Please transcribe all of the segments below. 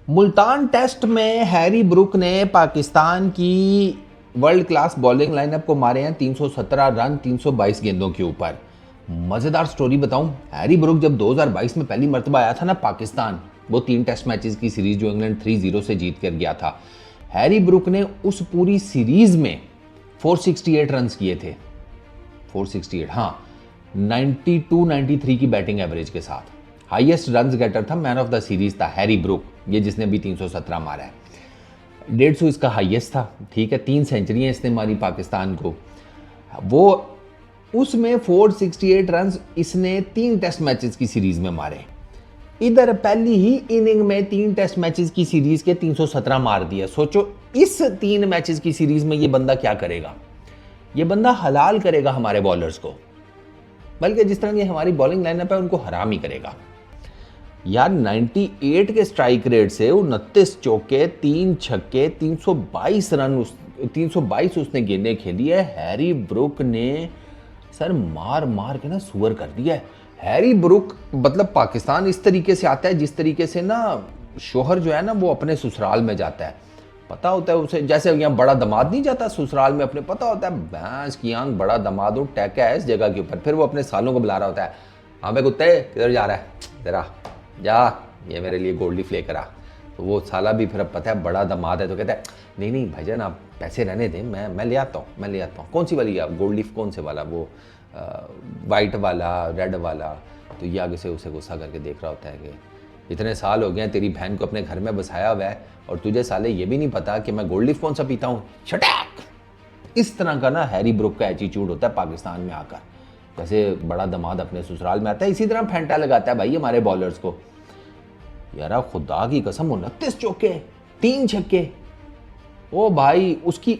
Multan test में Harry Brook ने पाकिस्तान की वर्ल्ड क्लास बॉलिंग लाइनअप को मारे हैं 317 रन 322 गेंदों के ऊपर। मज़ेदार स्टोरी बताऊं, हैरी ब्रुक जब 2022 में पहली मरतबा आया था ना पाकिस्तान, वो 3 टेस्ट मैचेस की सीरीज जो इंग्लैंड 3-0 से जीत कर गया था, हैरी ब्रुक ने उस पूरी सीरीज में 468 रन किए थे। 468, हाँ, 92-93 की बैटिंग एवरेज के साथ। हाईएस्ट रन्स गेटर था, मैन ऑफ द सीरीज था हैरी ब्रुक, ये जिसने भी 317 मारा है। 150 इसका हाईएस्ट था, ठीक है। 3 सेंचुरियां इसने मारी पाकिस्तान को। वो उसमें 468 रन्स इसने 3 टेस्ट मैचेस की सीरीज में मारे। इधर पहली ही इनिंग में 3 टेस्ट मैचेस की सीरीज के 317 मार दिया। सोचो इस 3 मैचेस की सीरीज में ये बंदा क्या करेगा। ये बंदा हलाल करेगा हमारे बॉलर्स को, बल्कि जिस तरह की हमारी बॉलिंग लाइनअप है उनको हराम ही करेगा यार। 98 के स्ट्राइक रेट से 29 चौके 3 छक्के 322 रन 322 उसने गेंदें खेली है। हैरी ब्रुक ने सर मार मार के ना सुअर कर दिया है। हैरी ब्रुक मतलब पाकिस्तान इस तरीके से आता है जिस तरीके से ना शोहर जो है ना वो अपने ससुराल में जाता है। पता होता है उसे, जैसे यहाँ बड़ा दामाद नहीं जाता ससुराल में अपने, पता होता है भैंस की आंख बड़ा दामाद हो टैका है इस जगह के ऊपर। फिर वो अपने सालों को बुला रहा होता है, हाँ भाई कुत्ते किधर जा रहा है, जरा जा ये मेरे लिए गोल्ड लीफ लेकर आ। तो वो साला भी फिर अब पता है बड़ा दामाद है तो कहता है नहीं नहीं भाईजान आप पैसे रहने दें, मैं ले आता हूँ। कौन सी वाली आप गोल्ड लीफ, कौन से वाला, वो वाइट वाला, रेड वाला। तो ये आगे से उसे गुस्सा करके देख रहा होता है कि इतने साल हो गए हैं तेरी बहन को अपने घर में बसाया हुआ है और तुझे साले ये भी नहीं पता कि मैं गोल्ड लीफ कौन सा पीता हूँ, शटैक। इस तरह का ना हैरी ब्रुक का एटीट्यूड होता है पाकिस्तान में आकर, जैसे बड़ा दामाद अपने ससुराल में आता है। इसी तरह फेंटा लगाता है भाई हमारे बॉलर्स को। यार खुदा की कसम 29 चौके 3 छक्के, ओ भाई उसकी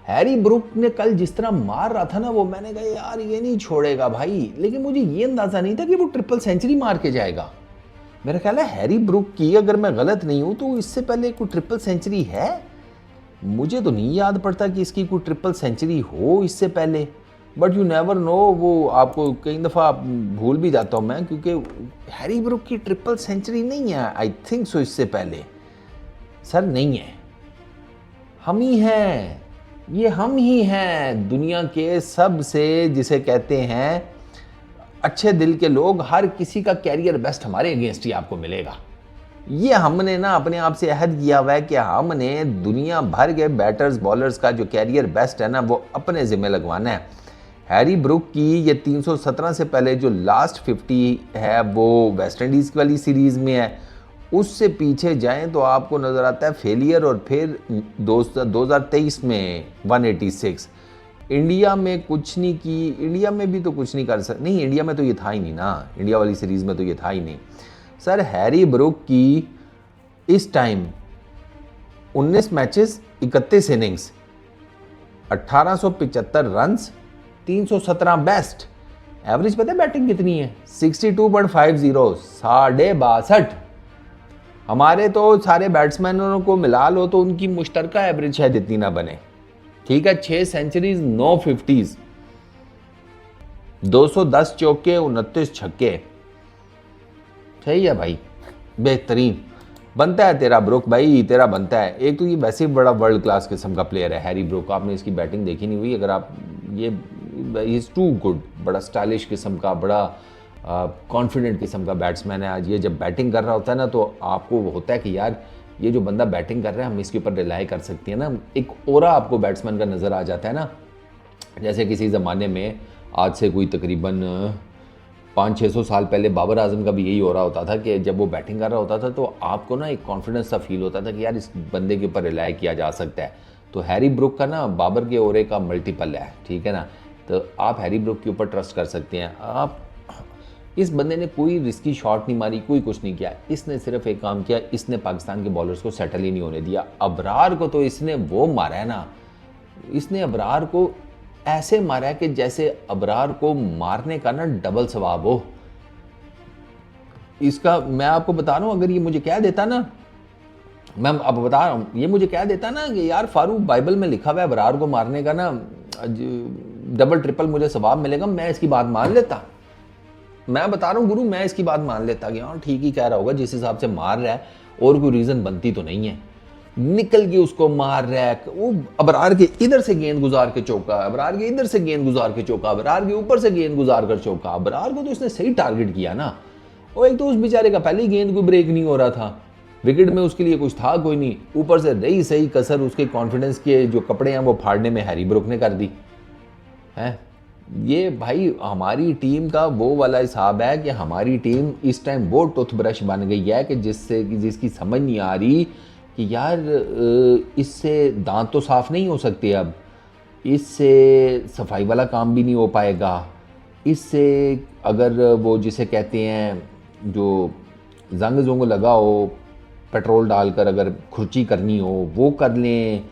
हैरी ब्रुक ने कल जिस तरह मार रहा था ना वो, मैंने कहा यार ये नहीं छोड़ेगा भाई। लेकिन मुझे ये अंदाजा नहीं था कि वो ट्रिपल सेंचुरी मार के जाएगा। मेरा ख्याल है हैरी ब्रुक की, अगर मैं गलत नहीं हूं तो इससे पहले कोई ट्रिपल सेंचुरी है, मुझे तो नहीं याद पड़ता कि इसकी कोई ट्रिपल सेंचुरी हो इससे पहले। बट यू नेवर नो, वो आपको कई दफ़ा भूल भी जाता हूँ मैं, क्योंकि हैरी ब्रुक की ट्रिपल सेंचुरी नहीं है आई थिंक सो इससे पहले। सर नहीं है, हम ही हैं, ये हम ही हैं दुनिया के सबसे जिसे कहते हैं अच्छे दिल के लोग। हर किसी का कैरियर बेस्ट हमारे अगेंस्ट ही आपको मिलेगा। ये हमने ना अपने आप से अहद किया हुआ है कि हमने दुनिया भर के बैटर्स बॉलर्स का जो कैरियर बेस्ट है ना वो अपने ज़िम्मे लगवाना है। हैरी ब्रुक की ये 317 से पहले जो लास्ट 50 है वो वेस्ट इंडीज़ वाली सीरीज़ में है। उससे पीछे जाएं तो आपको नज़र आता है फेलियर, और फिर 2023 में 186। इंडिया में कुछ नहीं की, इंडिया में भी तो कुछ नहीं कर सकते, नहीं इंडिया में तो ये था ही नहीं ना, इंडिया वाली सीरीज़ में तो ये था ही नहीं। सर हैरी ब्रुक की इस time 19 matches 31 innings 1875 runs 317 best. Average पता है बैटिंग कितनी है, 62.50, 62.62। हमारे तो सारे बैट्समैनों को मिला लो तो उनकी मुश्तरका एवरेज शायद इतनी ना बने, ठीक है। 6 सेंचुरीज 9 50s, 210 चौके 29 छक्के, सही है भाई, बेहतरीन बनता है तेरा ब्रुक भाई, तेरा बनता है। एक तो ये वैसे ही बड़ा वर्ल्ड क्लास किस्म का प्लेयर है हैरी ब्रुक, आपने इसकी बैटिंग देखी नहीं हुई, अगर आप ये इज़ टू गुड, बड़ा स्टाइलिश किस्म का, बड़ा कॉन्फिडेंट किस्म का बैट्समैन है। आज ये जब बैटिंग कर रहा होता है ना तो आपको होता है कि यार ये जो बंदा बैटिंग कर रहा है हम इसके ऊपर रिलाई कर सकते हैं ना। एक ओरा आपको बैट्समैन का नज़र आ जाता है ना, जैसे किसी ज़माने में आज से कोई तकरीबन 500-600 साल पहले बाबर आजम का भी यही हो रहा होता था कि जब वो बैटिंग कर रहा होता था तो आपको ना एक कॉन्फिडेंस सा फील होता था कि यार इस बंदे के ऊपर रिलाई किया जा सकता है। तो हैरी ब्रुक का ना बाबर के ओरे का मल्टीपल है, ठीक है ना। तो आप हैरी ब्रुक के ऊपर ट्रस्ट कर सकते हैं। आप इस बंदे ने कोई रिस्की शॉट नहीं मारी, कोई कुछ नहीं किया, इसने सिर्फ एक काम किया, इसने पाकिस्तान के बॉलर्स को सेटल ही नहीं होने दिया। अबरार को तो इसने वो मारा है ना, इसने अबरार को ऐसे मारा है कि जैसे अबरार को मारने का ना डबल सवाब हो। इसका मैं आपको बता रहा हूँ, अगर ये मुझे कह देता ना, मैं अब बता रहा हूँ, ये मुझे कह देता ना कि यार फारूक बाइबल में लिखा हुआ है अबरार को मारने का ना डबल ट्रिपल मुझे सवाब मिलेगा, मैं इसकी बात मान लेता। मैं बता रहा हूँ गुरु, मैं इसकी बात मान लेता कि हाँ ठीक ही कह रहा होगा, जिस हिसाब से मार रहा है और कोई रीज़न बनती तो नहीं है। निकल के उसको मार रहा है, वो अबरार के इधर से गेंद गुजार के चौका, अबरार के इधर से गेंद गुजार के चौका, अबरार के ऊपर से गेंद गुजार कर चौका। अबरार को तो इसने सही टारगेट किया ना। और एक तो उस बेचारे का पहले ही गेंद कोई ब्रेक नहीं हो रहा था, विकेट में उसके लिए कुछ था कोई नहीं, ऊपर से रही सही कसर उसके कॉन्फिडेंस के जो कपड़े हैं वो फाड़ने में हैरी ब्रूक ने कर दी है। ये भाई हमारी टीम का वो वाला हिसाब है कि हमारी टीम इस टाइम वो टूथब्रश बन गई है कि जिसकी समझ नहीं आ रही कि यार इससे दांत तो साफ नहीं हो सकते, अब इससे सफाई वाला काम भी नहीं हो पाएगा, इससे अगर वो जिसे कहते हैं जो जंग जोंग लगा हो पेट्रोल डालकर अगर खुर्ची करनी हो वो कर लें,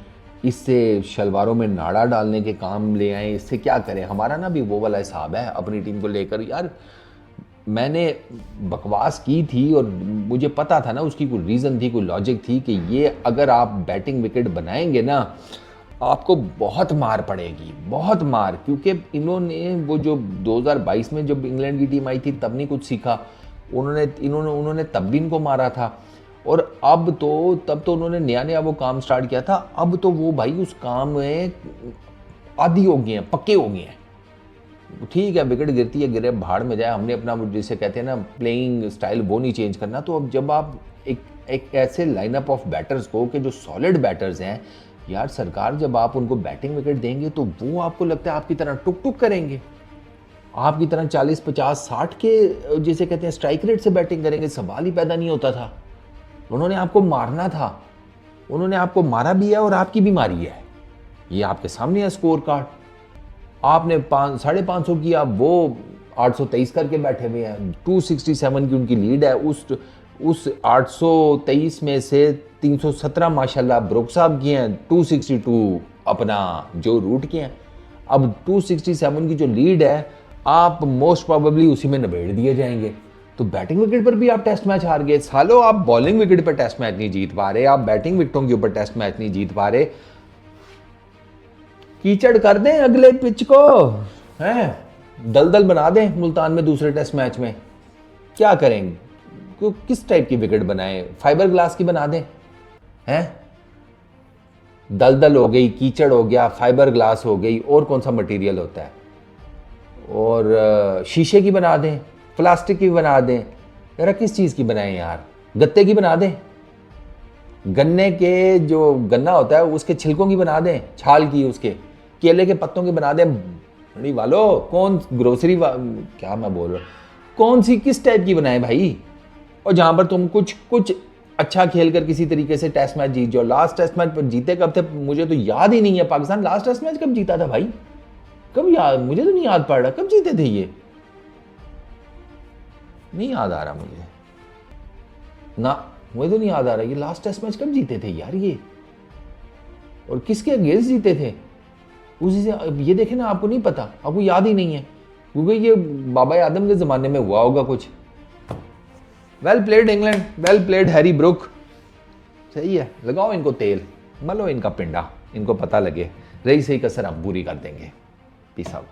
इससे शलवारों में नाड़ा डालने के काम ले आए, इससे क्या करें। हमारा ना भी वो वाला हिसाब है अपनी टीम को लेकर। यार मैंने बकवास की थी और मुझे पता था ना उसकी कोई रीज़न थी, कोई लॉजिक थी कि ये अगर आप बैटिंग विकेट बनाएंगे ना आपको बहुत मार पड़ेगी, बहुत मार, क्योंकि इन्होंने वो जो 2022 में जब इंग्लैंड की टीम आई थी तब नहीं कुछ सीखा, उन्होंने तब भी इनको मारा था। और अब तो तब तो उन्होंने नया वो काम स्टार्ट किया था, अब तो वो भाई उस काम में आदी हो गए हैं, पक्के हो गए हैं। ठीक है विकेट गिरती है, गिरे भाड़ में जाए, हमने अपना जिसे कहते हैं ना प्लेइंग स्टाइल वो नहीं चेंज करना। तो अब जब आप एक ऐसे लाइनअप ऑफ बैटर्स को कि जो सॉलिड बैटर्स हैं यार, सरकार जब आप उनको बैटिंग विकेट देंगे तो वो आपको लगता है आपकी तरह टुक टुक करेंगे, आपकी तरह 40 50 60 के जिसे कहते हैं स्ट्राइक रेट से बैटिंग करेंगे। सवाल ही पैदा नहीं होता था। उन्होंने आपको मारना था, उन्होंने आपको मारा भी है और आपकी भी मारी है, ये आपके सामने है स्कोर कार्ड। आपने 550 किया, वो 823 करके बैठे हुए हैं, 267 की उनकी लीड है। उस 823 में से 317 माशाल्लाह ब्रुक साहब किए हैं, 262 अपना जो रूट किए हैं। अब 267 की जो लीड है आप मोस्ट प्रोबेबली उसी में निबेड़ दिए जाएंगे। तो बैटिंग विकेट पर भी आप टेस्ट मैच हार गए सालों, आप बॉलिंग विकेट पर टेस्ट मैच नहीं जीत पा रहे, आप बैटिंग विकेटों के ऊपर टेस्ट मैच नहीं जीत पा रहे। कीचड़ कर दें अगले पिच को, हैं दलदल बना दें मुल्तान में दूसरे टेस्ट मैच में, क्या करेंगे? क्यों किस टाइप की विकेट बनाएं? फाइबर ग्लास की बना दें, हैं दलदल हो गई, कीचड़ हो गया, फाइबर ग्लास हो गई, और कौन सा मटेरियल होता है, और शीशे की बना दें, प्लास्टिक की बना दें, यार किस चीज़ की बनाएं यार? गत्ते की बना दें, गन्ने के जो गन्ना होता है उसके छिलकों की बना दें, छाल की, उसके केले के पत्तों की बना दें। बड़ी वालों कौन ग्रोसरी क्या मैं बोल रहा हूँ, कौन सी किस टाइप की बनाए भाई? और जहाँ पर तुम कुछ अच्छा खेल कर किसी तरीके से टेस्ट मैच जीत जाओ। लास्ट टेस्ट मैच पर जीते कब थे मुझे तो याद ही नहीं है। पाकिस्तान लास्ट टेस्ट मैच कब जीता था भाई? कब याद, मुझे तो नहीं याद पड़ रहा कब जीते थे, ये नहीं याद आ रहा मुझे ना, मुझे तो नहीं याद आ रहा ये लास्ट टेस्ट मैच कब जीते थे यार ये, और किसके अगेंस्ट जीते थे उसी से। ये देखे ना, आपको नहीं पता, आपको याद ही नहीं है, क्योंकि ये बाबा आदम के ज़माने में हुआ होगा कुछ। Well played England, well played Harry Brook, सही है, लगाओ इनको तेल, मलो इनका पिंडा, इनको पता लगे, रही सही कसर हम पूरी कर देंगे। Peace out.